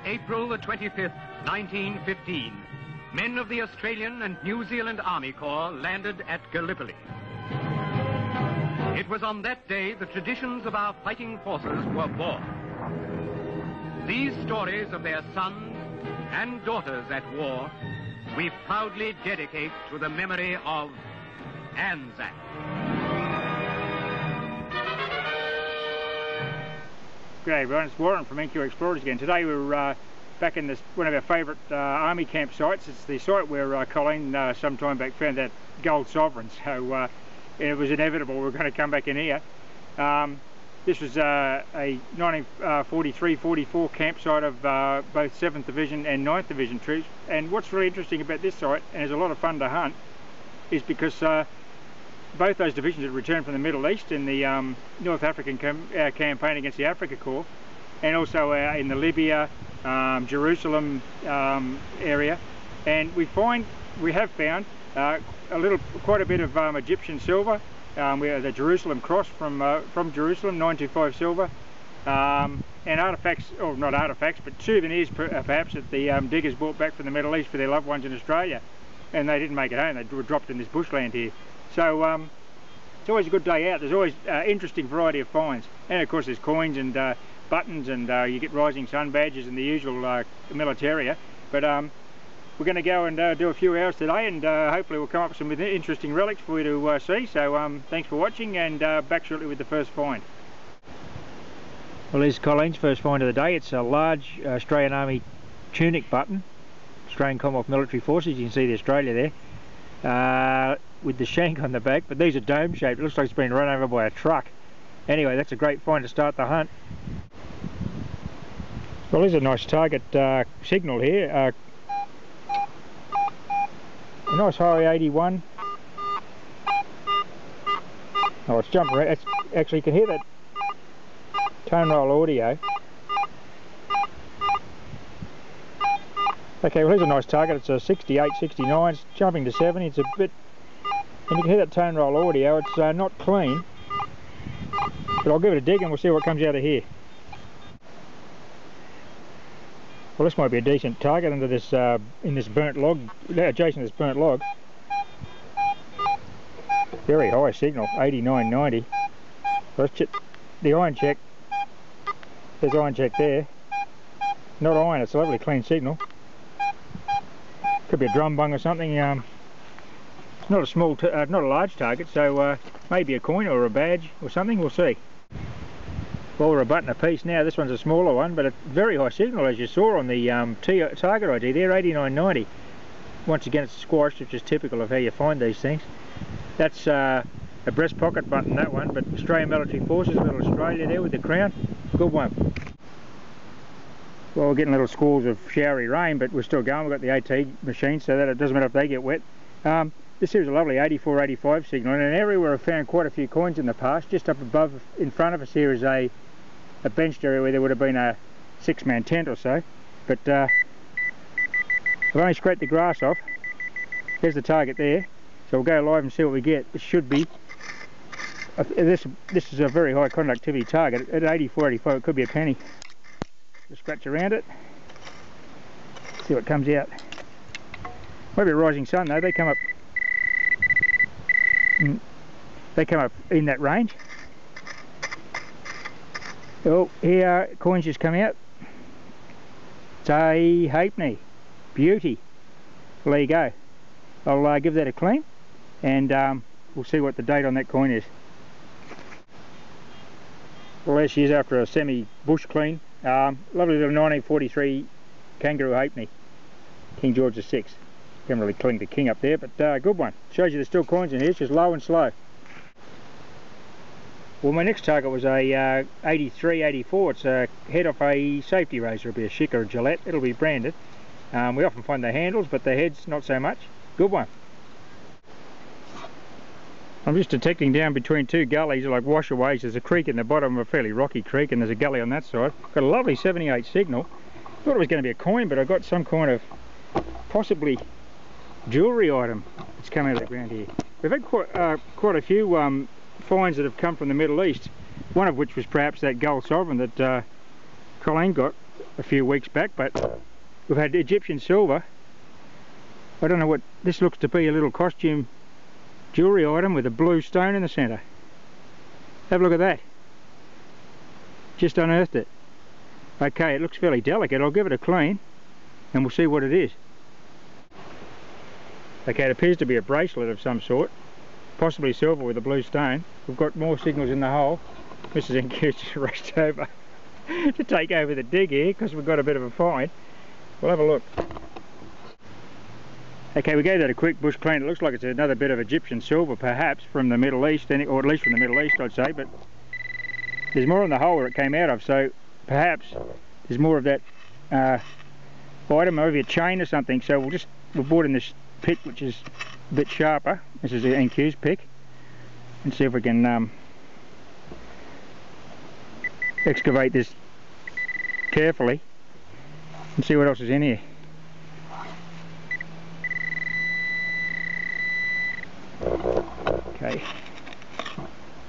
April the 25th, 1915, men of the Australian and New Zealand Army Corps landed at Gallipoli. It was on that day the traditions of our fighting forces were born. These stories of their sons and daughters at war, we proudly dedicate to the memory of Anzac. G'day everyone, it's Warren from NQ Explorers again. Today we're back in one of our favourite army campsites. It's the site where Colleen some time back found that gold sovereign, so it was inevitable we were going to come back in here. This was a 1943-44 campsite of both 7th Division and 9th Division troops, and what's really interesting about this site, and it's a lot of fun to hunt, is because both those divisions had returned from the Middle East in the North African campaign against the Africa Corps, and also in the Libya, Jerusalem area, and we have found quite a bit of Egyptian silver. We have the Jerusalem cross from Jerusalem, 925 silver, and artefacts, or not artefacts, but souvenirs perhaps that the diggers brought back from the Middle East for their loved ones in Australia, and they didn't make it home. They were dropped in this bushland here. So it's always a good day out. There's always interesting variety of finds, and of course there's coins and buttons, and you get rising sun badges and the usual militaria. But we're going to go and do a few hours today, and hopefully we'll come up with some interesting relics for you to see. So thanks for watching, and back shortly with the first find. Well, here's Colleen's first find of the day. It's a large Australian Army tunic button, Australian Commonwealth Military Forces. You can see the Australia there, with the shank on the back, but these are dome shaped. It looks like it's been run over by a truck. Anyway, that's a great find to start the hunt. Well, there's a nice target signal here. A nice high 81. Oh, it's jumping around. Actually, you can hear that tone roll audio. Okay, well, here's a nice target. It's a 68, 69. It's jumping to 70. It's a bit, and you can hear that tone roll audio. It's not clean, but I'll give it a dig and we'll see what comes out of here. Well, this might be a decent target under this in this burnt log, adjacent to this burnt log. Very high signal, 89, 90. Let's check the iron check. There's iron check there. Not iron. It's a lovely clean signal. Could be a drum bung or something. Not a small, not a large target, so maybe a coin or a badge or something. We'll see. Well, we're a button a piece now. This one's a smaller one, but a very high signal, as you saw on the target ID there, 89.90. Once again, it's squashed, which is typical of how you find these things. That's a breast pocket button, that one, but Australian Military Forces, little Australia there with the crown. Good one. Well, we're getting little squalls of showery rain, but we're still going. We've got the AT machine, so that it doesn't matter if they get wet. This here is a lovely 84-85 signal, in an area where I've found quite a few coins in the past. Just up above, in front of us here, is a benched area where there would have been a 6-man tent or so. But I've only scraped the grass off. There's the target there, so we'll go live and see what we get. It should be, this is a very high conductivity target. At 84-85 it could be a penny. We'll scratch around it, see what comes out. Might be a rising sun though. They come up in that range. Oh, here coins just come out. It's a halfpenny. Beauty. Well, there you go. I'll give that a clean, and we'll see what the date on that coin is. Well, there she is after a semi-bush clean. Lovely little 1943 kangaroo halfpenny. King George VI. Haven't really cleaned the king up there, but good one. Shows you there's still coins in here. It's just low and slow. Well, my next target was a 83-84. It's a head off a safety razor. It'll be a Schick or a Gillette. It'll be branded. We often find the handles, but the heads not so much. Good one. I'm just detecting down between two gullies, like washaways. There's a creek in the bottom, a fairly rocky creek, and there's a gully on that side. Got a lovely 78 signal. Thought it was going to be a coin, but I got some kind of possibly jewellery item that's come out of the ground here. We've had quite a few finds that have come from the Middle East, one of which was perhaps that gold sovereign that Colleen got a few weeks back, but we've had Egyptian silver. I don't know what this looks to be, a little costume jewellery item with a blue stone in the centre. Have a look at that. Just unearthed it. Okay, it looks fairly delicate. I'll give it a clean and we'll see what it is. Okay, it appears to be a bracelet of some sort, possibly silver with a blue stone. We've got more signals in the hole. Mrs. NQ's just raced over to take over the dig here because we've got a bit of a find. We'll have a look. Okay, we gave that a quick bush clean. It looks like it's another bit of Egyptian silver, perhaps from the Middle East, or at least from the Middle East, I'd say, but there's more in the hole where it came out of, so perhaps there's more of that item, maybe a chain or something. So we'll brought in this pick, which is a bit sharper. This is the NQ's pick, and see if we can excavate this carefully and see what else is in here. Okay.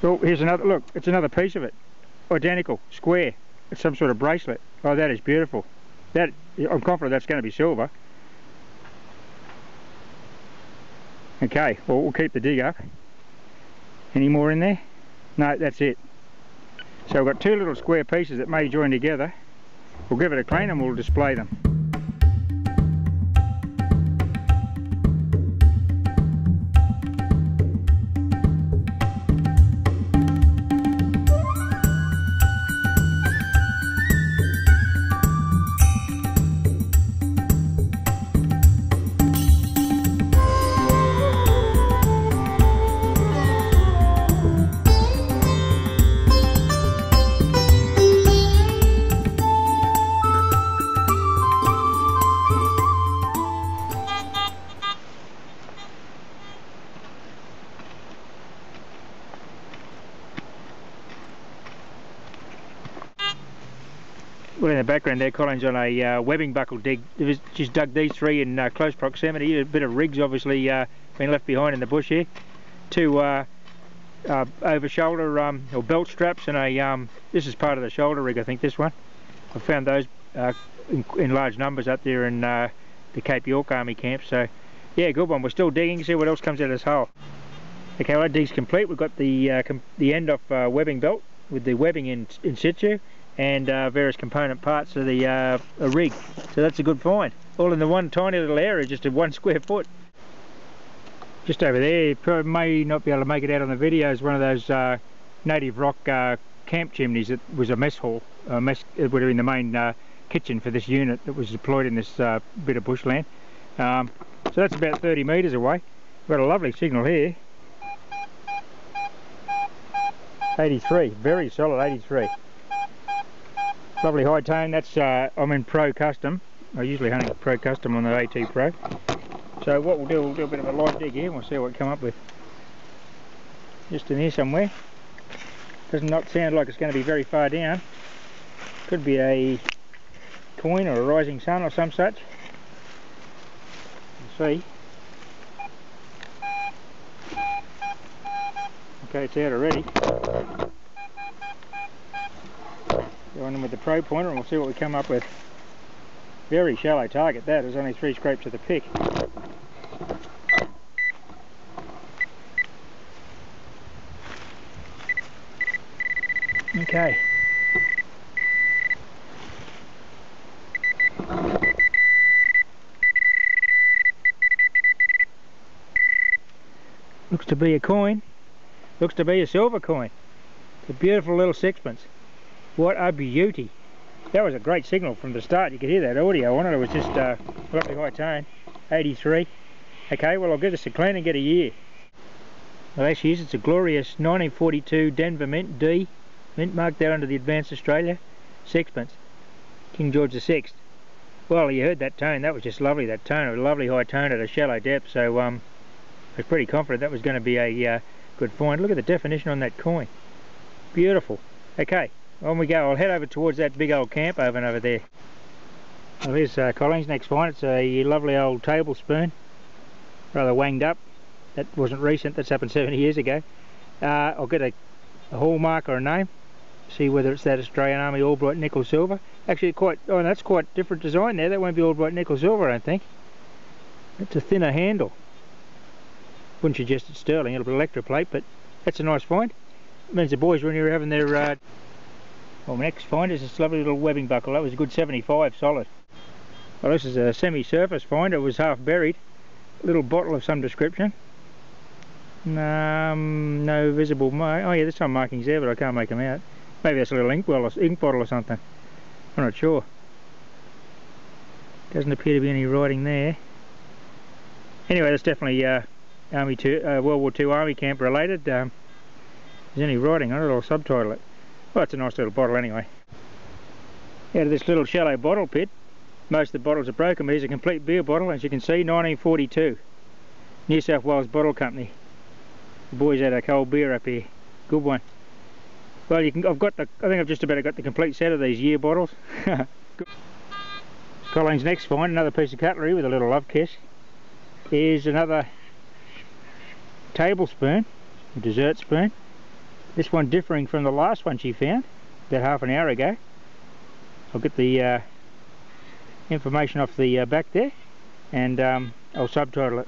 Oh, here's another, look, it's another piece of it. Identical, square. It's some sort of bracelet. Oh, that is beautiful. That, I'm confident that's going to be silver. Okay, well, we'll keep the dig up. Any more in there? No, that's it. So we've got two little square pieces that may join together. We'll give it a clean and we'll display them. Well, in the background there, Colin's on a webbing buckle dig. Just dug these three in close proximity. A bit of rigs obviously been left behind in the bush here. Two over shoulder or belt straps and a this is part of the shoulder rig, I think, this one. I found those in large numbers up there in the Cape York Army camp. So yeah, good one. We're still digging, see what else comes out of this hole. Okay, well, that dig's complete. We've got the end off webbing belt with the webbing in situ, and various component parts of the a rig. So that's a good find. All in the one tiny little area, just at 1 square foot. Just over there, you probably may not be able to make it out on the video, is one of those native rock camp chimneys that was a mess hall. It would have been the main kitchen for this unit that was deployed in this bit of bushland. So that's about 30 metres away. We've got a lovely signal here. 83, very solid 83. Lovely high tone. That's I'm in Pro Custom. I usually hunt Pro Custom on the AT Pro. So what we'll do a bit of a light dig here and we'll see what we come up with. Just in here somewhere. Does not sound like it's going to be very far down. Could be a coin or a rising sun or some such. We'll see. Okay, it's out already. Go on in with the Pro pointer and we'll see what we come up with. Very shallow target that, there's only 3 scrapes of the pick. Okay. Looks to be a coin. Looks to be a silver coin. It's a beautiful little sixpence. What a beauty. That was a great signal from the start. You could hear that audio on it. It was just lovely high tone. 83. Okay, well, I'll give this a clean and get a year. Well, actually, it's a glorious 1942 Denver Mint D. Mint marked there under the Advanced Australia. Sixpence. King George VI. Well, you heard that tone. That was just lovely, that tone. It was a lovely high tone at a shallow depth. So I was pretty confident that was going to be a good find. Look at the definition on that coin. Beautiful. Okay. On we go. I'll head over towards that big old camp oven over there. Well, here's Colin's next find. It's a lovely old tablespoon. Rather wanged up. That wasn't recent. That's happened 70 years ago. I'll get a hallmark or a name. See whether it's that Australian Army Albright nickel silver. Actually that's quite different design there. That won't be Albright nickel silver, I don't think. It's a thinner handle. Wouldn't suggest it's sterling, it'll be electroplate, but that's a nice find. It means the boys were in here having their... Well, my next find is this lovely little webbing buckle. That was a good 75 solid. Well, this is a semi-surface find. It was half buried. A little bottle of some description. No visible mark. Oh yeah, there's some markings there, but I can't make them out. Maybe that's a little ink bottle or something. I'm not sure. Doesn't appear to be any writing there. Anyway, that's definitely World War II Army camp related. If there's any writing on it, I'll subtitle it. Well, it's a nice little bottle anyway. Out of this little shallow bottle pit, most of the bottles are broken, but here's a complete beer bottle, as you can see, 1942. New South Wales Bottle Company. The boys had a cold beer up here. Good one. Well, I think I've just about got the complete set of these year bottles. Colleen's next find, another piece of cutlery with a little love kiss. Here's another tablespoon, a dessert spoon. This one differing from the last one she found about half an hour ago. I'll get the information off the back there, and I'll subtitle it.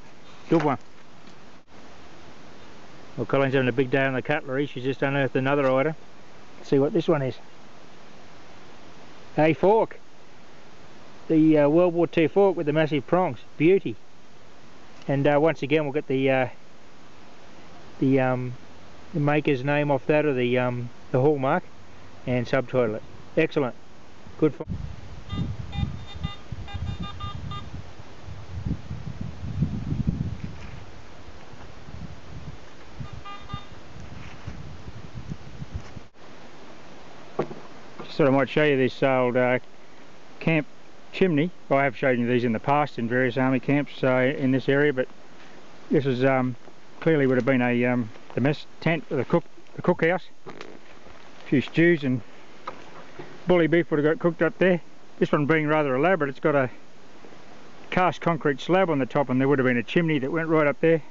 Good one. Well, Colleen's having a big day on the cutlery. She's just unearthed another item. Let's see what this one is. A fork. The World War II fork with the massive prongs. Beauty. And once again, we'll get the maker's name off that, or the hallmark, and subtitle it. Excellent. Good fun. Just thought I might show you this old camp chimney. Well, I have shown you these in the past in various army camps in this area, but this is clearly would have been the mess tent for the cookhouse. A few stews and bully beef would have got cooked up there. This one being rather elaborate, it's got a cast concrete slab on the top, and there would have been a chimney that went right up there.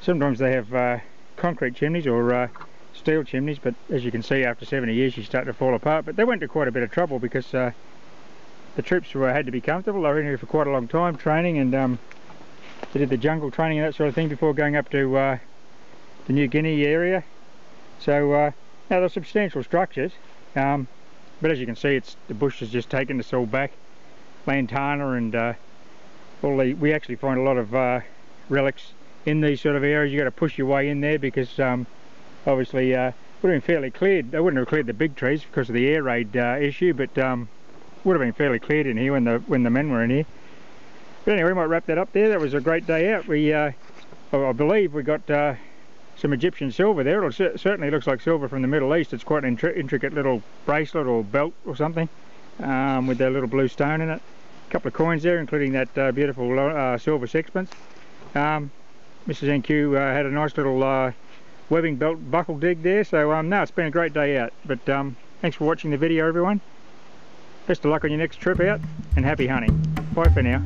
Sometimes they have concrete chimneys or steel chimneys, but as you can see, after 70 years she's starting to fall apart. But they went to quite a bit of trouble because the troops had to be comfortable. They were in here for quite a long time training, and they did the jungle training and that sort of thing before going up to the New Guinea area. So now they're substantial structures, but as you can see, the bush has just taken us all back. Lantana and we actually find a lot of relics in these sort of areas. You got to push your way in there because obviously would have been fairly cleared. They wouldn't have cleared the big trees because of the air raid issue, but would have been fairly cleared in here when the men were in here. But anyway, we might wrap that up there. That was a great day out. I believe we got some Egyptian silver there. It certainly looks like silver from the Middle East. It's quite an intricate little bracelet or belt or something with that little blue stone in it. A couple of coins there, including that beautiful silver sixpence. Mrs. NQ had a nice little webbing belt buckle dig there. So no, it's been a great day out. But thanks for watching the video, everyone. Best of luck on your next trip out, and happy hunting. Bye for now.